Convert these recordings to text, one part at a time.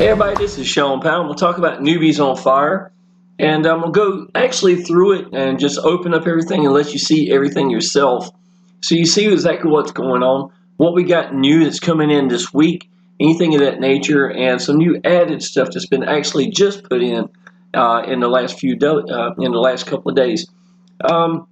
Hey everybody, this is Shawn Powell. We'll talk about Newbies on Fire, and we'll go actually through it and just open up everything and let you see everything yourself, so you see exactly what's going on, what we got new that's coming in this week, anything of that nature, and some new added stuff that's been actually just put in the last couple of days. I'm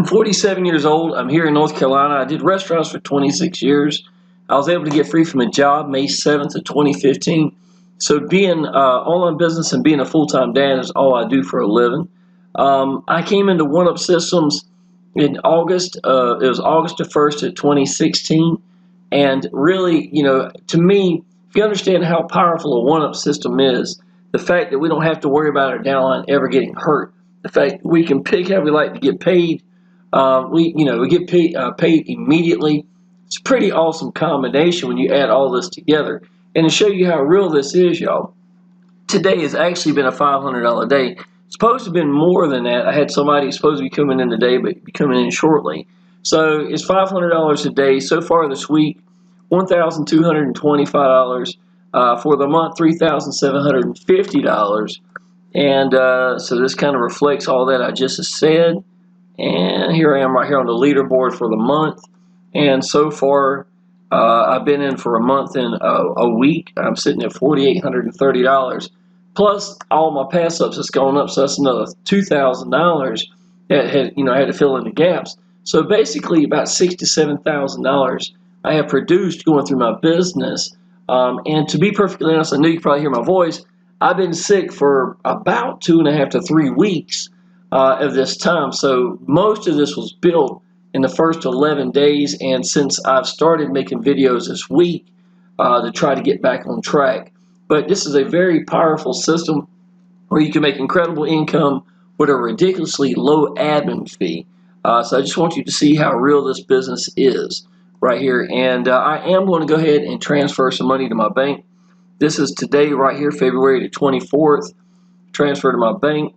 47 years old. I'm here in North Carolina. I did restaurants for 26 years. I was able to get free from a job May 7th of 2015. So being online business and being a full-time dad is all I do for a living. I came into One Up Systems in August. It was August the 1st of 2016. And really, you know, to me, if you understand how powerful a One Up system is, the fact that we don't have to worry about our downline ever getting hurt, the fact that we can pick how we like to get paid, we get paid immediately. It's a pretty awesome combination when you add all this together. And to show you how real this is, y'all, today has actually been a $500 day. It's supposed to have been more than that. I had somebody supposed to be coming in today, but be coming in shortly. So it's $500 a day. So far this week, $1,225. For the month, $3,750. And so this kind of reflects all that I just said. And here I am right here on the leaderboard for the month. And so far, I've been in for a month and a week. I'm sitting at $4,830. Plus all my pass ups has gone up, so that's another $2,000 that I had to fill in the gaps. So basically, about $67,000 I have produced going through my business. And to be perfectly honest, I know you can probably hear my voice. I've been sick for about 2.5 to 3 weeks of this time. So most of this was built in the first 11 days, and since I've started making videos this week to try to get back on track. But this is a very powerful system where you can make incredible income with a ridiculously low admin fee. So I just want you to see how real this business is right here. And I am going to go ahead and transfer some money to my bank. This is today right here, February the 24th. Transfer to my bank.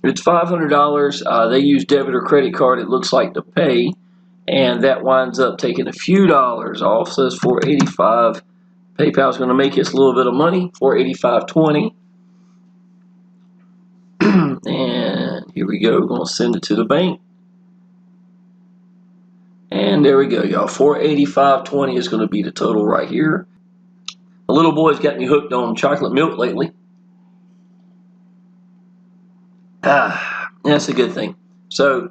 It's $500. They use debit or credit card, it looks like, to pay, and that winds up taking a few dollars off. So it's $485. PayPal's going to make us a little bit of money, $485.20. And here we go. We're going to send it to the bank. And there we go, y'all. $485.20 is going to be the total right here. The little boy's got me hooked on chocolate milk lately. That's a good thing. So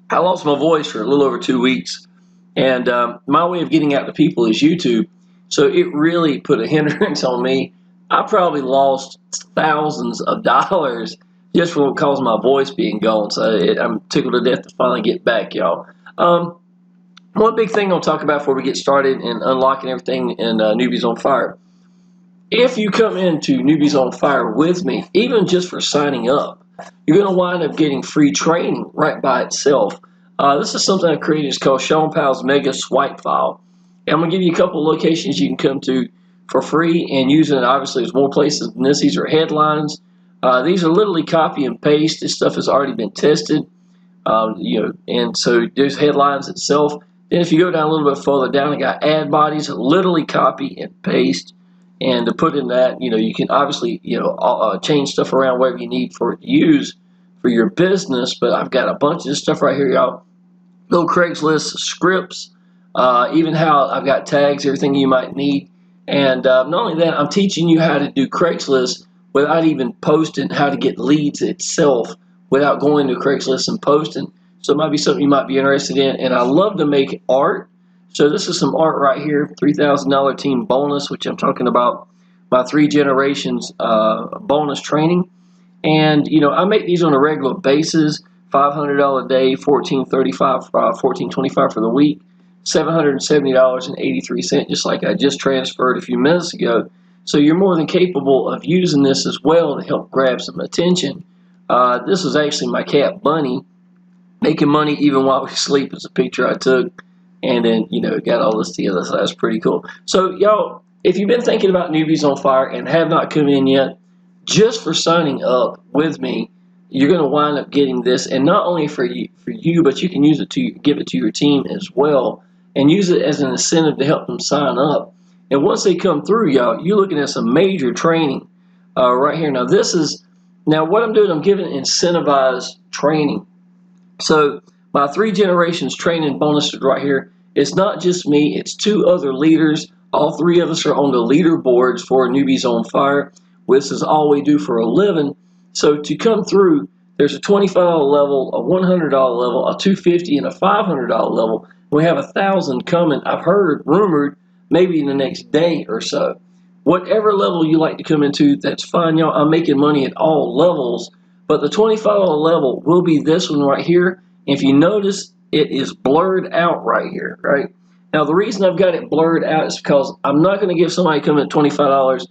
I lost my voice for a little over 2 weeks, and my way of getting out to people is YouTube. So it really put a hindrance on me. I probably lost thousands of dollars just for what caused my voice being gone. So I'm tickled to death to finally get back, y'all. One big thing I'll talk about before we get started and unlocking everything in Newbies on Fire. If you come into Newbies on Fire with me, even just for signing up, you're going to wind up getting free training right by itself. This is something I created. It's called Shawn Powell's Mega Swipe File. And I'm going to give you a couple of locations you can come to for free and use it. Obviously, there's more places than this. These are headlines. These are literally copy and paste. This stuff has already been tested. And so there's headlines itself. Then if you go down a little bit further down, I got ad bodies, literally copy and paste. And to put in that, you can obviously, change stuff around whatever you need for it to use for your business. But I've got a bunch of this stuff right here, y'all. Little Craigslist scripts, even how I've got tags, everything you might need. And not only that, I'm teaching you how to do Craigslist without even posting, how to get leads itself without going to Craigslist and posting. So it might be something you might be interested in. And I love to make art. So this is some art right here, $3,000 team bonus, which I'm talking about my 3 generations bonus training. And, I make these on a regular basis, $500 a day, $1,425 for the week, $770.83, just like I just transferred a few minutes ago. So you're more than capable of using this as well to help grab some attention. This is actually my cat, Bunny, making money even while we sleep. It's a picture I took. And then, got all this together, so that's pretty cool. So, y'all, if you've been thinking about Newbies on Fire and have not come in yet, just for signing up with me, you're going to wind up getting this. And not only for you, but you can use it to give it to your team as well, and use it as an incentive to help them sign up. And once they come through, y'all, you're looking at some major training right here. Now what I'm doing, I'm giving incentivized training. So my 3 generations training bonuses right here. It's not just me, it's 2 other leaders. All 3 of us are on the leaderboards for Newbies on Fire. This is all we do for a living. So to come through, there's a $25 level, a $100 level, a $250, and a $500 level. We have 1,000 coming. I've heard, rumored, maybe in the next day or so. Whatever level you like to come into, that's fine, y'all. I'm making money at all levels, but the $25 level will be this one right here. If you notice, it is blurred out right here, right? Now, the reason I've got it blurred out is because I'm not going to give somebody coming at $25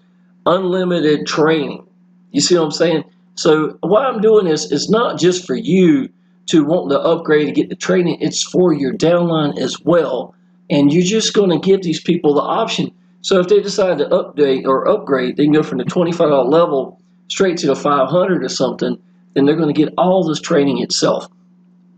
unlimited training. You see what I'm saying? So what I'm doing is, it's not just for you to want to upgrade and get the training. It's for your downline as well. And you're just going to give these people the option. So if they decide to update or upgrade, they can go from the $25 level straight to the 500 or something, then they're going to get all this training itself.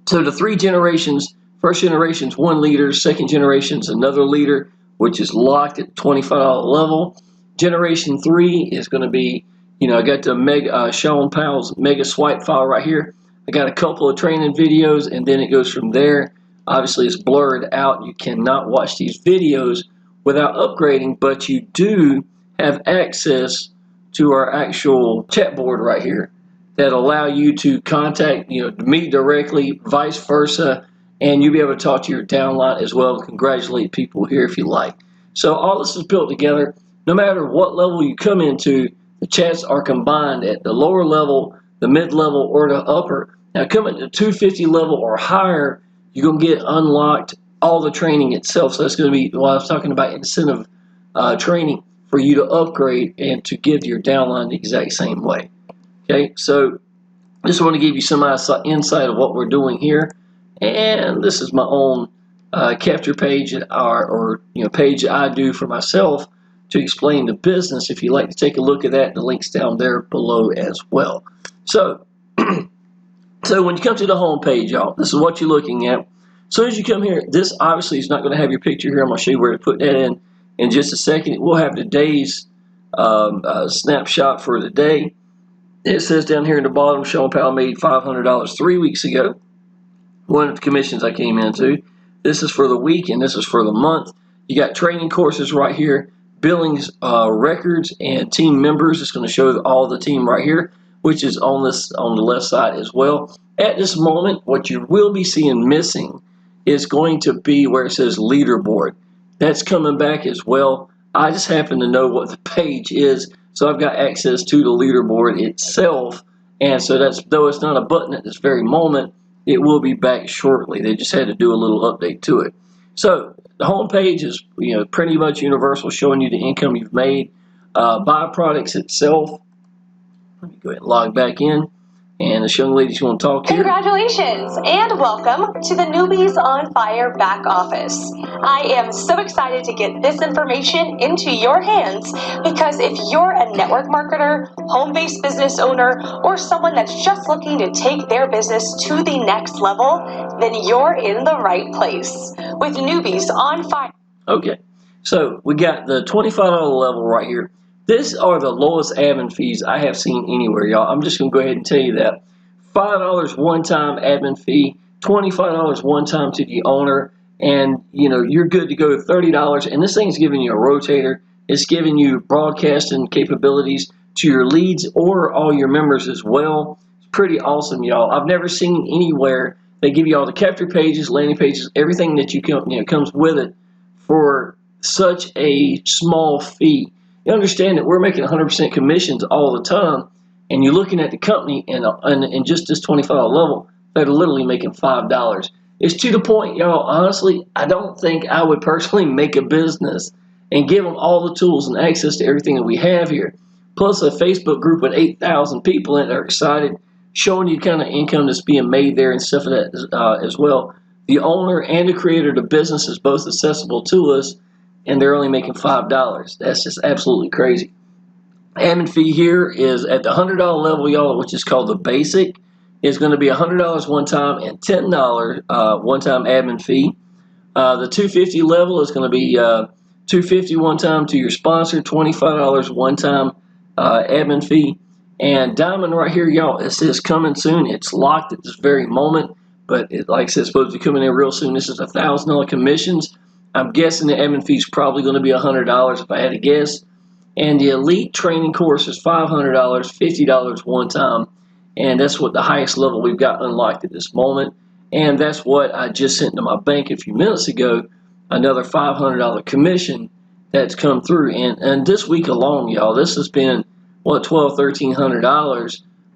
So the 3 generations, first generation's 1 leader, second generation's another leader, which is locked at $25 level. Generation 3 is going to be, I got the Shawn Powell's mega swipe file right here. I got a couple of training videos, and then it goes from there. Obviously, it's blurred out. You cannot watch these videos without upgrading, but you do have access to our actual chat board right here that allow you to contact me directly, vice versa, and you'll be able to talk to your downline as well and congratulate people here if you like. So all this is built together. No matter what level you come into, the chats are combined at the lower level, the mid-level, or the upper. Now coming to the 250 level or higher, you're going to get unlocked all the training itself. So that's going to be what I was talking about, incentive training for you to upgrade and to give your downline the exact same way. Okay, so just want to give you some insight of what we're doing here. And this is my own capture page or page that I do for myself to explain the business. If you'd like to take a look at that, the link's down there below as well. So, so when you come to the home page, y'all, this is what you're looking at. As soon as you come here, this obviously is not going to have your picture here. I'm going to show you where to put that in just a second. We'll have today's snapshot for the day. It says down here in the bottom, Shawn Powell made $500 3 weeks ago. One of the commissions I came into. This is for the week and this is for the month. You got training courses right here, billings records, and team members. It's going to show all the team right here, which is on the left side as well. At this moment, what you will be seeing missing is going to be where it says leaderboard. That's coming back as well. I just happen to know what the page is, so I've got access to the leaderboard itself. And so though it's not a button at this very moment, it will be back shortly. They just had to do a little update to it. So the home page is pretty much universal, showing you the income you've made. Byproducts itself. Let me go ahead and log back in. And this young lady's going to talk here. Congratulations and welcome to the Newbies on Fire back office. I am so excited to get this information into your hands because if you're a network marketer, home-based business owner, or someone that's just looking to take their business to the next level, then you're in the right place with Newbies on Fire. Okay, so we got the $25 level right here. These are the lowest admin fees I have seen anywhere, y'all. I'm just going to go ahead and tell you that. $5 one-time admin fee, $25 one-time to the owner, and you're good to go. $30, and this thing's giving you a rotator. It's giving you broadcasting capabilities to your leads or all your members as well. It's pretty awesome, y'all. I've never seen anywhere they give you all the capture pages, landing pages, everything that comes with it for such a small fee. You understand that we're making 100% commissions all the time, and you're looking at the company and just this $25 level, they're literally making $5. It's to the point, y'all, honestly, I don't think I would personally make a business and give them all the tools and access to everything that we have here. Plus a Facebook group with 8,000 people in it that are excited, showing you the kind of income that's being made there and stuff like that as well. The owner and the creator of the business is both accessible to us, and they're only making $5. That's just absolutely crazy. Admin fee here is at the $100 level, y'all, which is called the basic. Is going to be $100 one time and $10 one time admin fee. The $250 level is going to be $250 one time to your sponsor, $25 one time admin fee. And Diamond right here, y'all, it says coming soon. It's locked at this very moment, but like I said, it's supposed to be coming in real soon. This is $1,000 commissions. I'm guessing the admin fee is probably going to be $100 if I had to guess. And the elite training course is $500, $50 one time. And that's what the highest level we've got unlocked at this moment. And that's what I just sent to my bank a few minutes ago, another $500 commission that's come through. And this week alone, y'all, this has been, what, $1,200,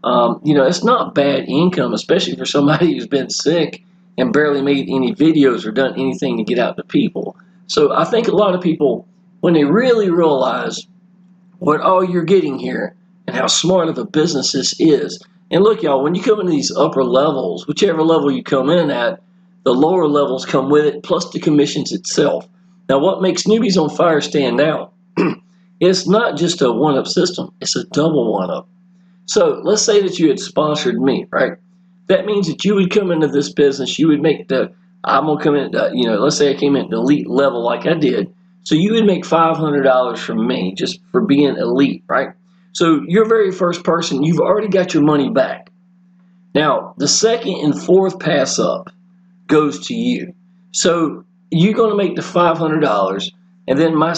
$1,300. You know, it's not bad income, especially for somebody who's been sick and barely made any videos or done anything to get out to people. So I think a lot of people, when they really realize what all you're getting here and how smart of a business this is. And look, y'all, when you come into these upper levels, whichever level you come in at, the lower levels come with it, plus the commissions itself. Now, what makes Newbies on Fire stand out, it's not just a one-up system, it's a double one-up. So let's say that you had sponsored me, right? That means that you would come into this business, you would make I'm going to come in, you know, let's say I came in at the elite level like I did. So you would make $500 from me just for being elite, right? So your very first person, you've already got your money back. Now, the second and fourth pass up goes to you. So you're going to make the $500, and then my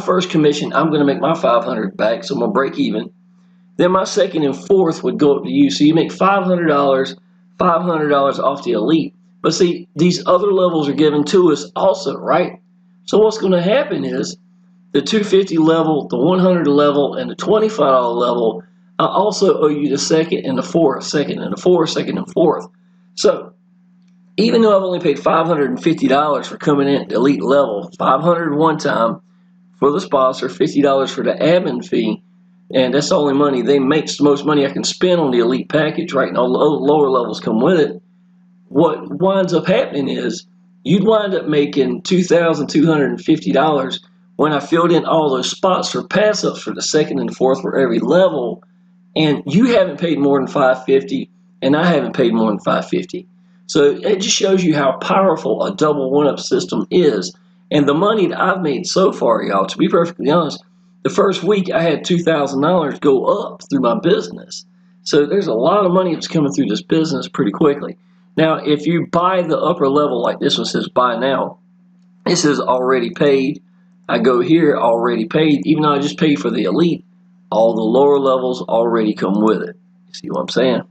first commission, I'm going to make my $500 back, so I'm going to break even. Then my second and fourth would go up to you. So you make $500 off the elite. But see, these other levels are given to us also, right? So what's going to happen is the $250 level, the $100 level, and the $25 level, I also owe you the second and the fourth, second and the fourth, second and fourth. So even though I've only paid $550 for coming in at the elite level, $500 one time for the sponsor, $50 for the admin fee, and that's the only money they make. It's the most money I can spend on the elite package, right? And all the lower levels come with it. What winds up happening is you'd wind up making $2,250 when I filled in all those spots for pass-ups for the second and fourth for every level, and you haven't paid more than $550, and I haven't paid more than $550. So it just shows you how powerful a double one-up system is. And the money that I've made so far, y'all, to be perfectly honest, the first week I had $2,000 go up through my business. So there's a lot of money that's coming through this business pretty quickly. Now, if you buy the upper level, like this one says buy now, it says already paid. I go here, already paid. Even though I just paid for the elite, all the lower levels already come with it. You see what I'm saying?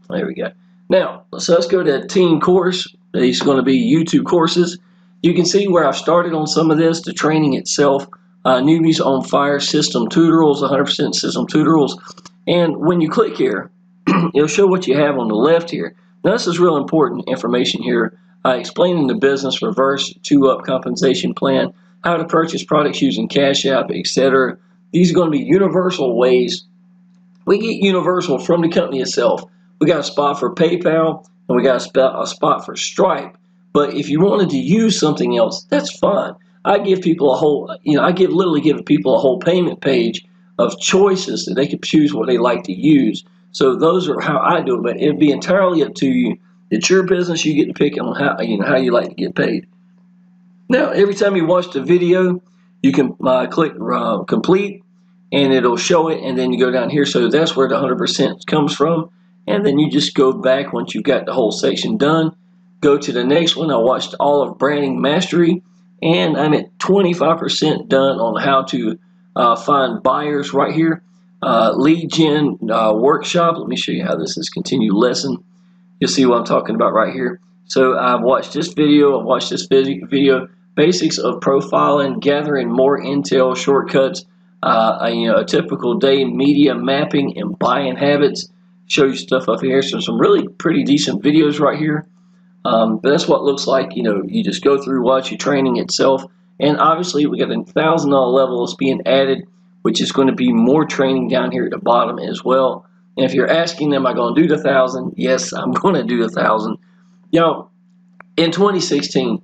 There we go. Now, so let's go to team course. These are going to be YouTube courses. You can see where I've started on some of this, the training itself. Newbies on Fire system tutorials, 100% system tutorials. And when you click here, it'll show what you have on the left here. Now, this is real important information here. Explaining the business reverse 2-up compensation plan, how to purchase products using Cash App, etc. These are going to be universal ways. We get universal from the company itself. We got a spot for PayPal, and we got a spot for Stripe. But if you wanted to use something else, that's fine. I give people a whole, literally give people a whole payment page of choices that they can choose what they like to use. So those are how I do it, but it'd be entirely up to you. It's your business. You get to pick on how you like to get paid. Now, every time you watch the video, you can click complete, and it'll show it, and then you go down here. So that's where the 100% comes from, and then you just go back once you've got the whole section done. Go to the next one. I watched all of Branding Mastery, and I'm at 25% done on how to find buyers right here. Lead Gen Workshop. Let me show you how this is. Continue lesson. You'll see what I'm talking about right here. So I've watched this video. I've watched this video. Basics of profiling, gathering more intel, shortcuts, a typical day, media mapping, and buying habits. Show you stuff up here. So some really pretty decent videos right here. But that's what it looks like. You just go through, watch your training itself. And obviously we got a $1,000 level that's being added, which is going to be more training down here at the bottom as well. And if you're asking, am I going to do the 1,000? Yes, I'm going to do the 1,000. In 2016,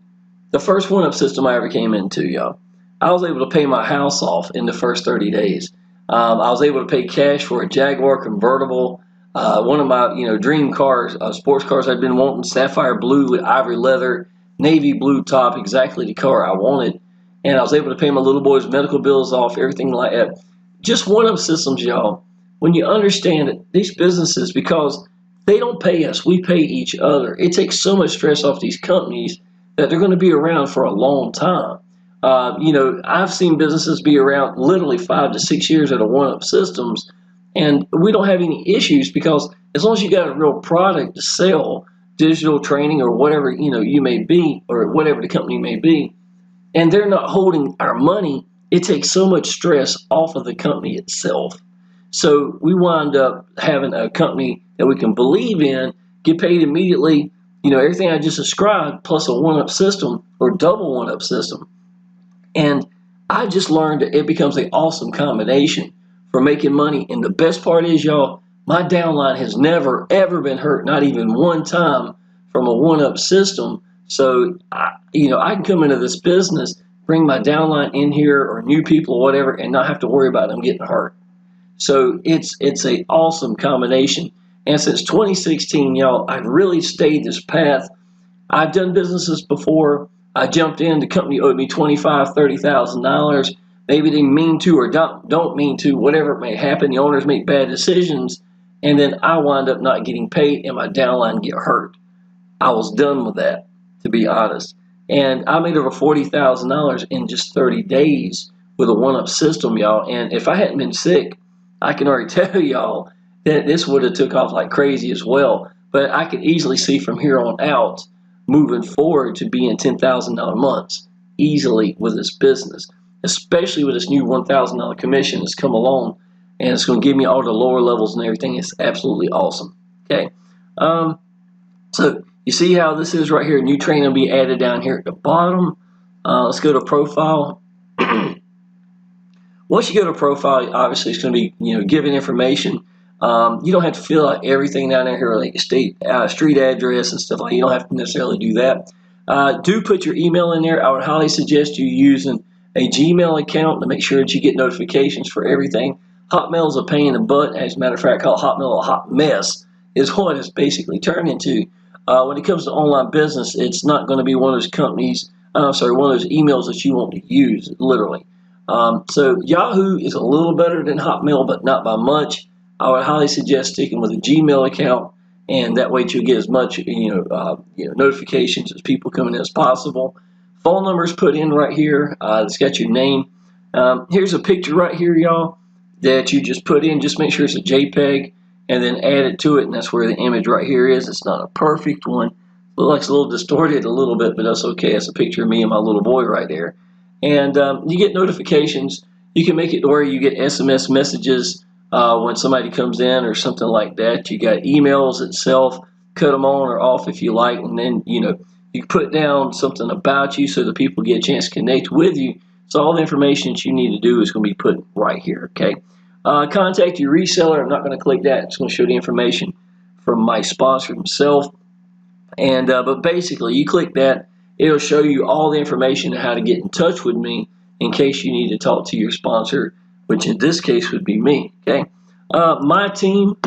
the first one-up system I ever came into, y'all, I was able to pay my house off in the first 30 days. I was able to pay cash for a Jaguar convertible, one of my dream cars, sports cars I'd been wanting, sapphire blue with ivory leather, navy blue top, exactly the car I wanted. and I was able to pay my little boy's medical bills off, everything like that. Just one-up systems, y'all. When you understand it, these businesses, because they don't pay us, we pay each other. It takes so much stress off these companies that they're going to be around for a long time. I've seen businesses be around literally 5 to 6 years at a one-up systems, and we don't have any issues because as long as you got a real product to sell, digital training or whatever you may be, or whatever the company may be, and they're not holding our money, it takes so much stress off of the company itself. So we wind up having a company that we can believe in, get paid immediately, everything I just described, plus a one-up system or double one-up system. And I just learned that it becomes an awesome combination for making money. And the best part is, y'all, my downline has never, ever been hurt, not even one time, from a one-up system. So, I can come into this business, bring my downline in here or new people or whatever, and not have to worry about them getting hurt. So it's an awesome combination. And since 2016, y'all, I've really stayed this path. I've done businesses before. I jumped in, the company owed me $25,000, $30,000. Maybe they mean to or don't mean to, whatever it may happen. The owners make bad decisions, and then I wind up not getting paid and my downline get hurt. I was done with that, to be honest. And I made over $40,000 in just 30 days with a one-up system, y'all. And if I hadn't been sick, I can already tell y'all that this would have took off like crazy as well. But I could easily see from here on out, moving forward, to being $10,000 months easily with this business, especially with this new $1,000 commission that's come along, and it's going to give me all the lower levels and everything. It's absolutely awesome. Okay, so you see how this is right here. New training will be added down here at the bottom. Let's go to profile. Once you go to profile, obviously it's going to be giving information. You don't have to fill out everything down there here, like street address and stuff like that. You don't have to necessarily do that. Do put your email in there. I would highly suggest you using a Gmail account to make sure that you get notifications for everything. Hotmail is a pain in the butt. As a matter of fact, I call Hotmail a hot mess is what it's basically turned into. When it comes to online business, it's not going to be one of those companies, one of those emails that you want to use, literally. So Yahoo is a little better than Hotmail, but not by much. I would highly suggest sticking with a Gmail account, and that way you'll get as much notifications as people coming in as possible. Phone numbers put in right here. It's got your name. Here's a picture right here, y'all, that you just put in. Just make sure it's a JPEG, and then add it to it, and that's where the image right here is. It's not a perfect one. It looks like it's a little distorted a little bit, but that's okay. It's a picture of me and my little boy right there. And you get notifications. You can make it to where you get SMS messages when somebody comes in or something like that. You got emails itself. Cut them on or off if you like, and then you put down something about you so that people get a chance to connect with you. So all the information that you need to do is going to be put right here. Okay. Contact your reseller. I'm not going to click that. It's going to show the information from my sponsor himself. And but basically, you click that. It'll show you all the information on how to get in touch with me in case you need to talk to your sponsor, which in this case would be me. Okay, my team,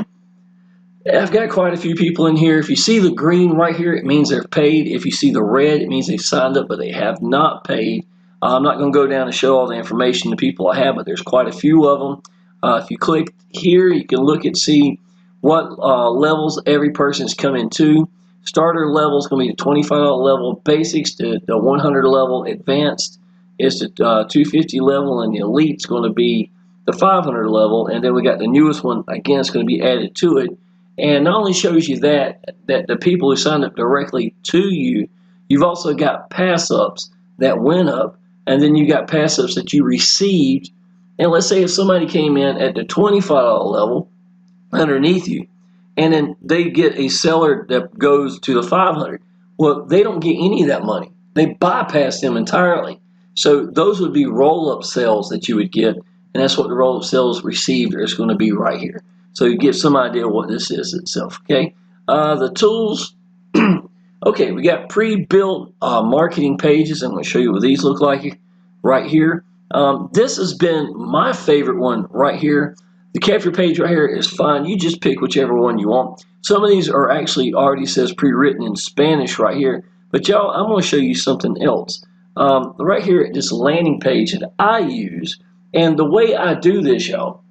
I've got quite a few people in here. If you see the green right here, it means they're paid. If you see the red, it means they've signed up, but they have not paid. I'm not going to go down and show all the information to people I have, but there's quite a few of them. If you click here, you can look and see what levels every person's coming to. Starter level is going to be the $25 level, basics to the 100 level, advanced is the 250 level, and the elite is going to be the 500 level. And then we got the newest one, again, it's going to be added to it. And not only shows you that the people who signed up directly to you, you've also got pass-ups that went up, and then you got pass-ups that you received. And let's say if somebody came in at the $25 level underneath you, and then they get a seller that goes to the 500. Well, they don't get any of that money. They bypass them entirely. So those would be roll-up sales that you would get, and that's what the roll-up sales received is going to be right here. So you get some idea what this is itself. Okay, the tools. Okay, we got pre-built marketing pages. I'm going to show you what these look like right here. This has been my favorite one right here. The capture page right here is fine. You just pick whichever one you want. Some of these are actually already says pre-written in Spanish right here. But y'all, I'm going to show you something else. right here at this landing page that I use. And the way I do this, y'all,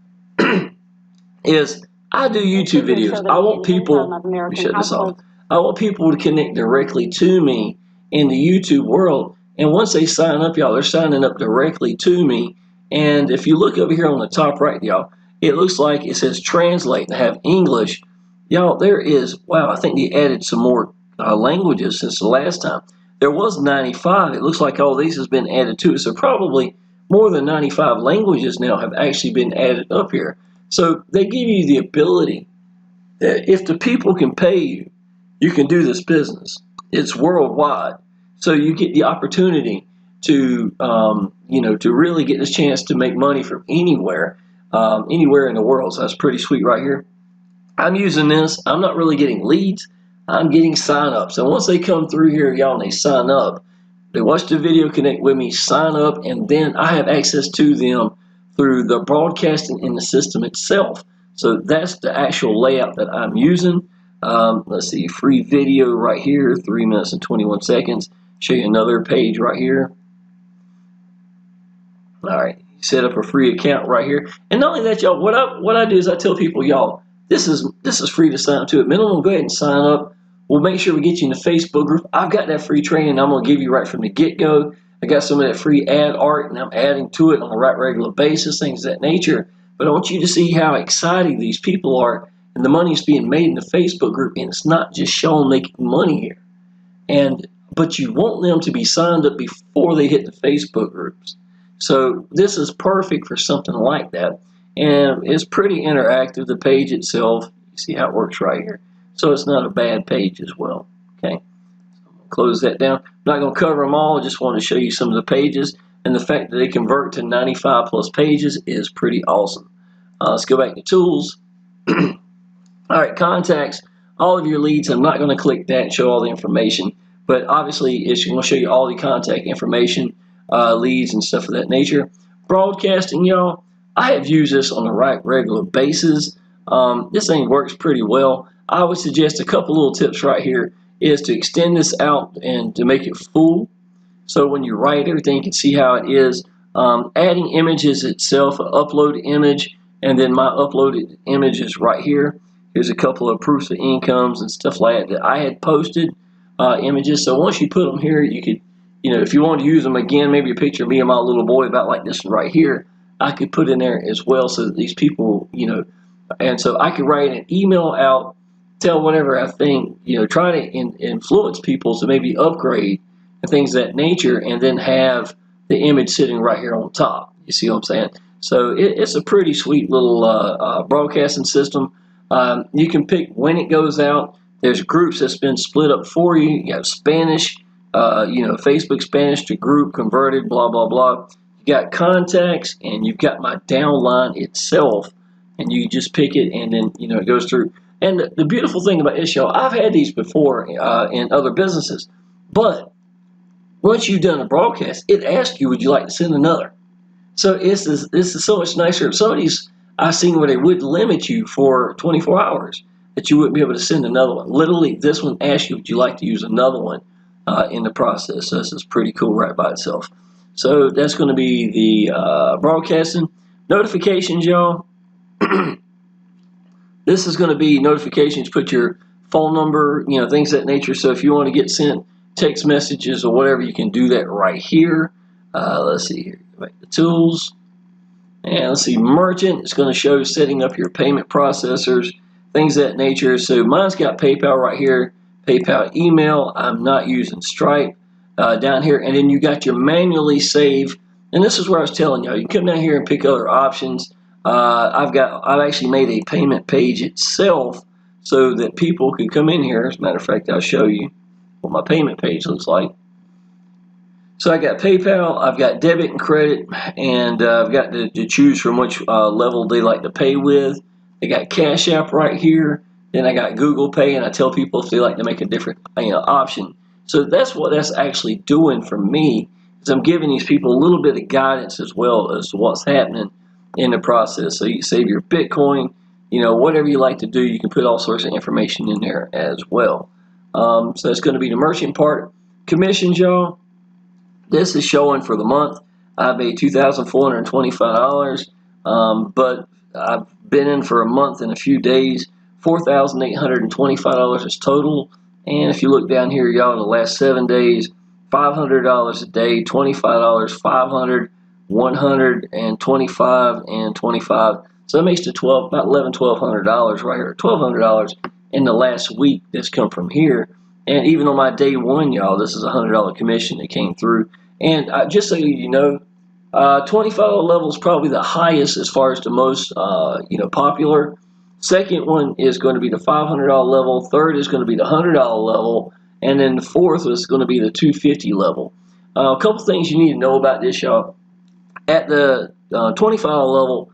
is I do YouTube videos. I want people, let me shut this off. I want people to connect directly to me in the YouTube world. And once they sign up, y'all, they're signing up directly to me. And if you look over here on the top right, y'all, it looks like it says translate. They have English. Y'all, there is, wow, I think they added some more languages since the last time. There was 95. It looks like all these has been added to it. So probably more than 95 languages now have actually been added up here. So they give you the ability that if the people can pay you, you can do this business. It's worldwide. So you get the opportunity to, to really get this chance to make money from anywhere, anywhere in the world. So that's pretty sweet right here. I'm using this. I'm not really getting leads. I'm getting sign-ups. And once they come through here, y'all, and they sign up, they watch the video, connect with me, sign up, and then I have access to them through the broadcasting in the system itself. So that's the actual layout that I'm using. Let's see, free video right here, 3 minutes and 21 seconds. Show you another page right here. All right, set up a free account right here. And not only that, y'all, what I do is I tell people, y'all, this is free to sign up to it. Minimum, go ahead and sign up. We'll make sure we get you in the Facebook group. I've got that free training I'm going to give you right from the get-go. I got some of that free ad art, and I'm adding to it on a regular basis, things of that nature. But I want you to see how exciting these people are, and the money is being made in the Facebook group, and it's not just Shawn making money here. But you want them to be signed up before they hit the Facebook groups. So this is perfect for something like that. And it's pretty interactive, the page itself. You see how it works right here. So it's not a bad page as well. Okay, so I'm gonna close that down. I'm not going to cover them all. I just want to show you some of the pages. And the fact that they convert to 95 plus pages is pretty awesome. Let's go back to tools. All right, contacts, all of your leads. I'm not going to click that and show all the information. But obviously, it's going to show you all the contact information, leads, and stuff of that nature. Broadcasting, y'all. I have used this on a regular basis. This thing works pretty well. I would suggest a couple little tips right here is to extend this out and to make it full. So when you write everything, you can see how it is. Adding images itself, an upload image, and then my uploaded image is right here. Here's a couple of proofs of incomes and stuff like that I had posted images. So once you put them here, you could, if you want to use them again, maybe a picture of me and my little boy about like this one right here, I could put in there as well so that these people, and so I could write an email out, tell whatever I think, try to influence people to maybe upgrade and things of that nature, and then have the image sitting right here on top. You see what I'm saying? So it's a pretty sweet little broadcasting system. You can pick when it goes out. There's groups that's been split up for you. You have Spanish, Facebook Spanish to group converted, blah, blah, blah. You got contacts, and you've got my downline itself, and you just pick it, and then it goes through. And the beautiful thing about this, y'all, I've had these before in other businesses, but once you've done a broadcast, it asks you, would you like to send another? So this is so much nicer. Some of these I've seen where they would limit you for 24 hours, that you wouldn't be able to send another one. Literally, this one asks you, would you like to use another one in the process? So this is pretty cool right by itself. So that's going to be the broadcasting. Notifications, y'all. This is going to be notifications. Put your phone number, things of that nature. So if you want to get sent text messages or whatever, you can do that right here. Let's see here. Go back to tools. And let's see, merchant. It's going to show setting up your payment processors, things of that nature. So mine's got PayPal right here. PayPal email. I'm not using Stripe. Down here, and then you got your manually save, and this is where I was telling y'all, you can come down here and pick other options. I've actually made a payment page itself so that people can come in here. As a matter of fact, I'll show you what my payment page looks like. So I got PayPal, I've got debit and credit, and I've got to choose from which level they like to pay with. They got Cash App right here. Then I got Google Pay, and I tell people if they like to make a different option. So that's what that's actually doing for me, is I'm giving these people a little bit of guidance as well as to what's happening in the process. So you save your Bitcoin, whatever you like to do, you can put all sorts of information in there as well. So that's going to be the merchant part. Commissions, y'all. This is showing for the month I made $2,425, but I've been in for a month and a few days. $4,825 is total. And if you look down here, y'all, in the last 7 days, $500 a day, $25, $500, $125, and $25. So that makes it about $1,200 right here. $1,200 in the last week that's come from here. And even on my day one, y'all, this is a $100 commission that came through. And just so you know, $25 level is probably the highest as far as the most popular. Second one is going to be the $500 level. Third is going to be the $100 level. And then the fourth is going to be the $250 level. A couple things you need to know about this, y'all. At the $25 level,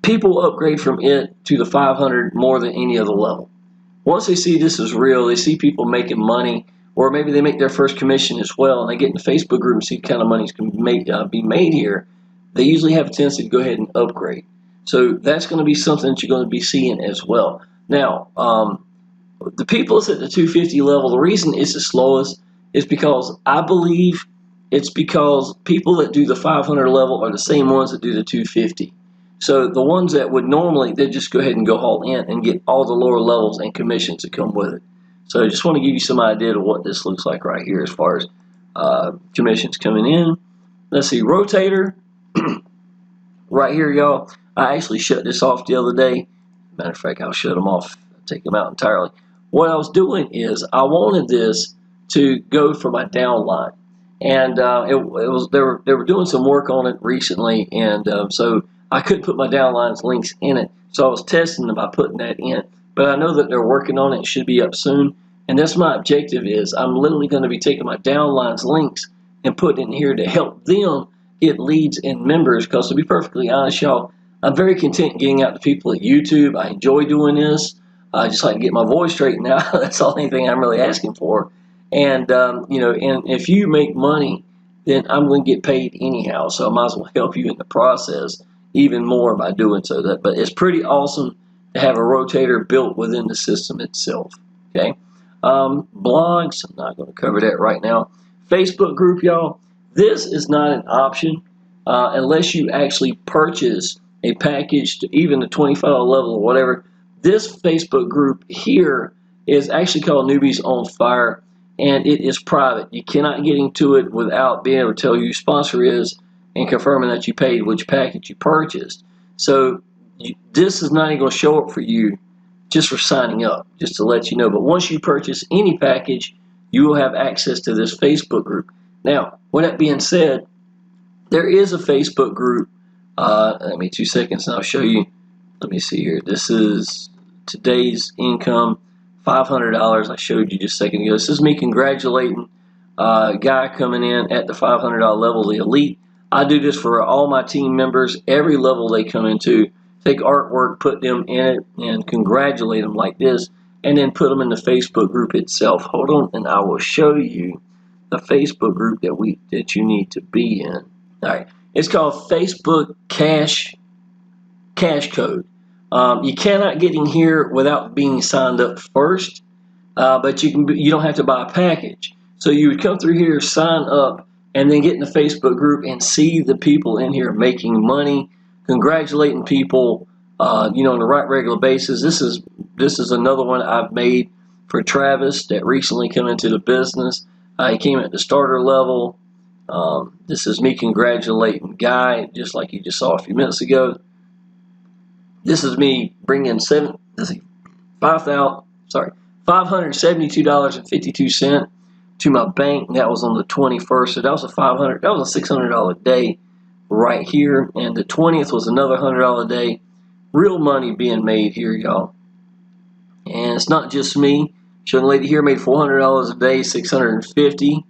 people upgrade from it to the 500 more than any other level. Once they see this is real, they see people making money, or maybe they make their first commission as well, and they get in the Facebook group and see what kind of money can be made here, they usually have a tendency to go ahead and upgrade. So that's going to be something that you're going to be seeing as well. Now, the people that's at the 250 level, the reason it's the slowest is because I believe it's because people that do the 500 level are the same ones that do the 250. So the ones that would normally, they just go ahead and go all in and get all the lower levels and commissions that come with it. So I just want to give you some idea of what this looks like right here as far as commissions coming in. Let's see, rotator. Right here, y'all. I actually shut this off the other day. Matter of fact, I'll shut them off, take them out entirely. What I was doing is I wanted this to go for my downline. And they were doing some work on it recently, and so I couldn't put my downlines links in it. So I was testing them by putting that in. But I know that they're working on it. It should be up soon. And that's my objective is I'm literally going to be taking my downlines links and putting in here to help them get leads and members. Because to be perfectly honest, y'all, I'm very content getting out to people at YouTube. I enjoy doing this. I just like to get my voice straightened out. That's all anything I'm really asking for. And, and if you make money, then I'm going to get paid anyhow. So I might as well help you in the process even more by doing so. But it's pretty awesome to have a rotator built within the system itself. Okay. Blogs, I'm not going to cover that right now. Facebook group, y'all, this is not an option unless you actually purchase a package to even the $25 level or whatever. This Facebook group here is actually called Newbies on Fire, and it is private. You cannot get into it without being able to tell you who sponsor is and confirming that you paid which package you purchased. So this is not even going to show up for you just for signing up, just to let you know. But once you purchase any package, you will have access to this Facebook group. Now, with that being said, there is a Facebook group. Let me 2 seconds and I'll show you. Let me see here. This is today's income, $500. I showed you just a second ago. This is me congratulating a guy coming in at the $500 level, the elite. I do this for all my team members, every level they come into. Take artwork, put them in it, and congratulate them like this, and then put them in the Facebook group itself. Hold on, and I will show you the Facebook group that you need to be in. All right, it's called Facebook Cash Code. You cannot get in here without being signed up first, but you don't have to buy a package. So you would come through here, sign up, and then get in the Facebook group and see the people in here making money, congratulating people, on a regular basis. This is another one I've made for Travis that recently came into the business. He came at the starter level. This is me congratulating Guy, just like you just saw a few minutes ago. This is me bringing $572.52 to my bank. That was on the 21st. So that was a $600 day right here, and the 20th was another $100 day. Real money being made here, y'all. And it's not just me. Young lady here made $400 a day, $650.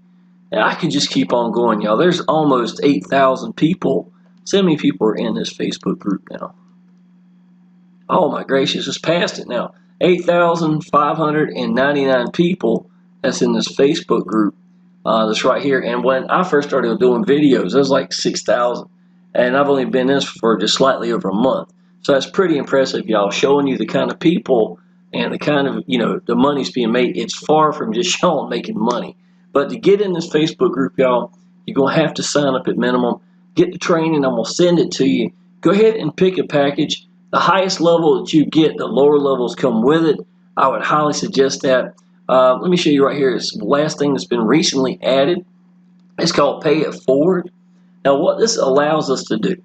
And I could just keep on going, y'all. There's almost 8,000 people. So many people are in this Facebook group now. Oh my gracious, it's past it now. 8,599 people that's in this Facebook group. That's right here. And when I first started doing videos, it was like 6,000. And I've only been in this for just slightly over a month. So that's pretty impressive, y'all, showing you the kind of people and the kind of, the money's being made. It's far from just Shawn making money. But to get in this Facebook group, y'all, You're going to have to sign up at minimum. Get the training. I'm going to send it to you. Go ahead and pick a package. The highest level that you get, the lower levels come with it. I would highly suggest that. Let me show you right here. It's the last thing that's been recently added. It's called Pay It Forward. Now, what this allows us to do,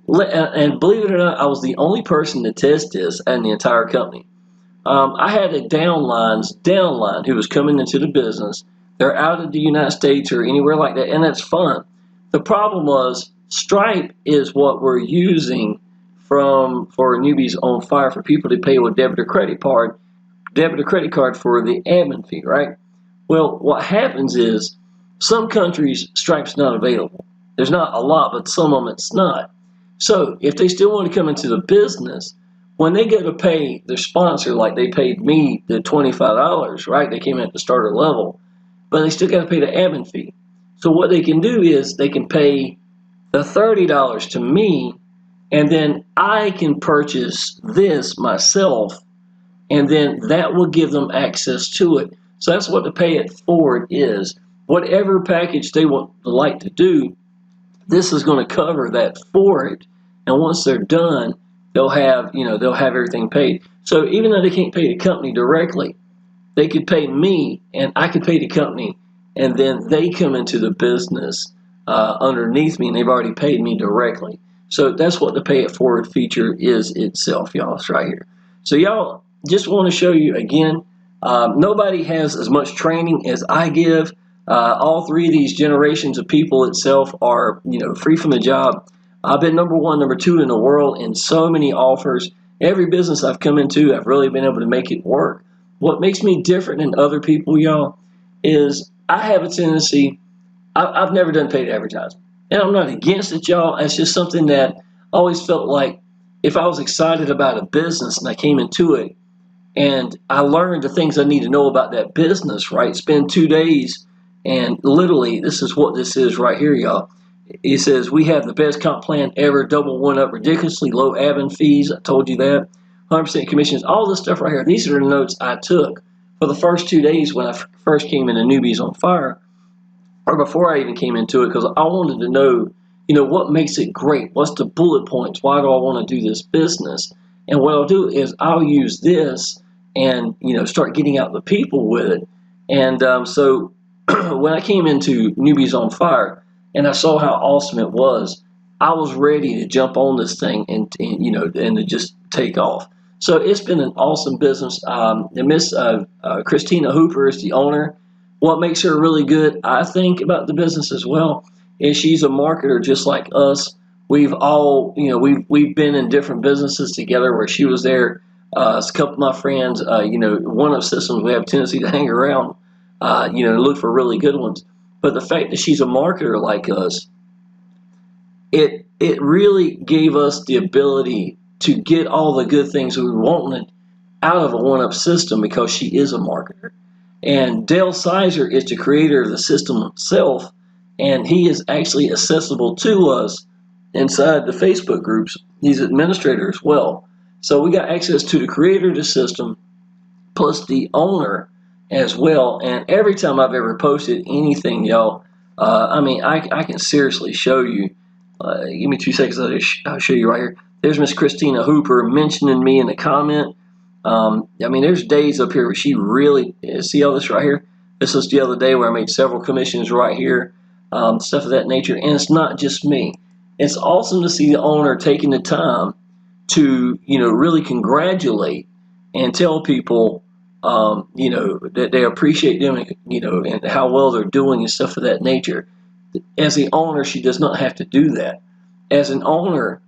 and believe it or not, I was the only person to test this in the entire company. I had a downline who was coming into the business. They're out of the United States or anywhere like that, and that's fun. The problem was Stripe is what we're using for Newbies on Fire for people to pay with debit or credit card for the admin fee, right? Well, what happens is some countries Stripe's not available. There's not a lot, but some of them it's not. So if they still want to come into the business, when they go to pay their sponsor, like they paid me the $25, right? They came at the starter level, but they still got to pay the admin fee. So what they can do is they can pay the $30 to me, and then I can purchase this myself, and then that will give them access to it. So that's what the Pay It Forward is. Whatever package they would like to do, this is going to cover that for it. And once they're done, they'll have everything paid. So even though they can't pay the company directly, they could pay me, and I could pay the company, and then they come into the business underneath me, and they've already paid me directly. So that's what the Pay It Forward feature is itself, y'all. It's right here. So y'all, just want to show you again, nobody has as much training as I give. All three of these generations of people itself are, free from the job. I've been number one, number two in the world in so many offers. Every business I've come into, I've really been able to make it work. What makes me different than other people, y'all, is I have a tendency, I've never done paid advertising. And I'm not against it, y'all. It's just something that I always felt like if I was excited about a business and I came into it and I learned the things I need to know about that business, right? Spend 2 days, and literally, this is what this is right here, y'all. It says, we have the best comp plan ever, double one up, ridiculously low admin fees. I told you that. 100% commissions, all this stuff right here. These are the notes I took for the first 2 days when I first came into Newbies on Fire, or before I even came into it, because I wanted to know, what makes it great? What's the bullet points? Why do I want to do this business? And what I'll do is I'll use this and, start getting out the people with it. And so when I came into Newbies on Fire and I saw how awesome it was, I was ready to jump on this thing and to just take off. So it's been an awesome business. Miss Christina Hooper is the owner. What makes her really good, I think, about the business as well, is she's a marketer just like us. We've all, we've been in different businesses together where she was there. A couple of my friends, one of systems, we have a tendency to hang around, look for really good ones. But the fact that she's a marketer like us, it really gave us the ability to get all the good things we wanted out of a one-up system because she is a marketer. And Dale Sizer is the creator of the system himself, and he is actually accessible to us inside the Facebook groups. He's an administrator as well. So we got access to the creator of the system plus the owner as well. And every time I've ever posted anything, y'all, I can seriously show you. Give me 2 seconds. I'll show you right here. There's Miss Christina Hooper mentioning me in the comment. There's days up here where she really, see all this right here? This was the other day where I made several commissions right here, stuff of that nature. And it's not just me. It's awesome to see the owner taking the time to, really congratulate and tell people, that they appreciate them, and how well they're doing and stuff of that nature. As the owner, she does not have to do that. As an owner,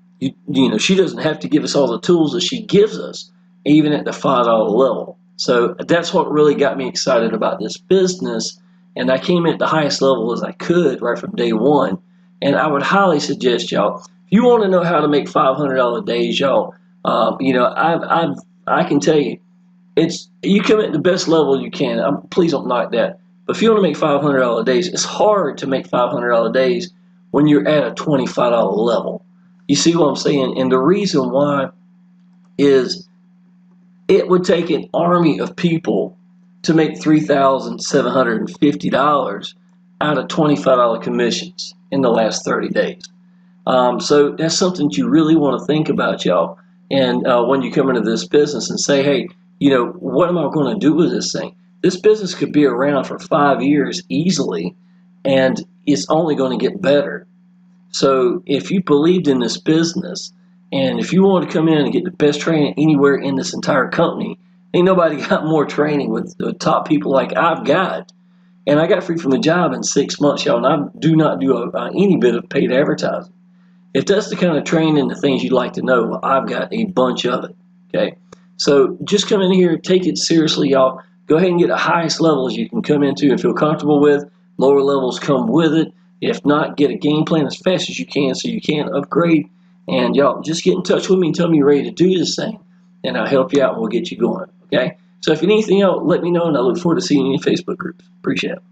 she doesn't have to give us all the tools that she gives us, even at the $5 level. So that's what really got me excited about this business. And I came at the highest level as I could right from day one. And I would highly suggest y'all, if you want to know how to make $500 days, y'all, I can tell you, you come at the best level you can. Please don't knock that. But if you want to make $500 days, it's hard to make $500 days when you're at a $25 level. You see what I'm saying? And the reason why is it would take an army of people to make $3,750 out of $25 commissions in the last 30 days. So that's something that you really want to think about, y'all. And when you come into this business and say, hey, what am I going to do with this thing? This business could be around for 5 years easily, and it's only going to get better. So if you believed in this business, and if you want to come in and get the best training anywhere in this entire company, ain't nobody got more training with the top people like I've got. And I got free from the job in 6 months, y'all, and I do not do any bit of paid advertising. If that's the kind of training and the things you'd like to know, well, I've got a bunch of it, okay? So just come in here, take it seriously, y'all. Go ahead and get the highest levels you can come into and feel comfortable with. Lower levels come with it. If not, get a game plan as fast as you can so you can upgrade. And y'all, just get in touch with me and tell me you're ready to do this thing, and I'll help you out and we'll get you going, okay? So if you need anything else, let me know, and I look forward to seeing you in Facebook groups. Appreciate it.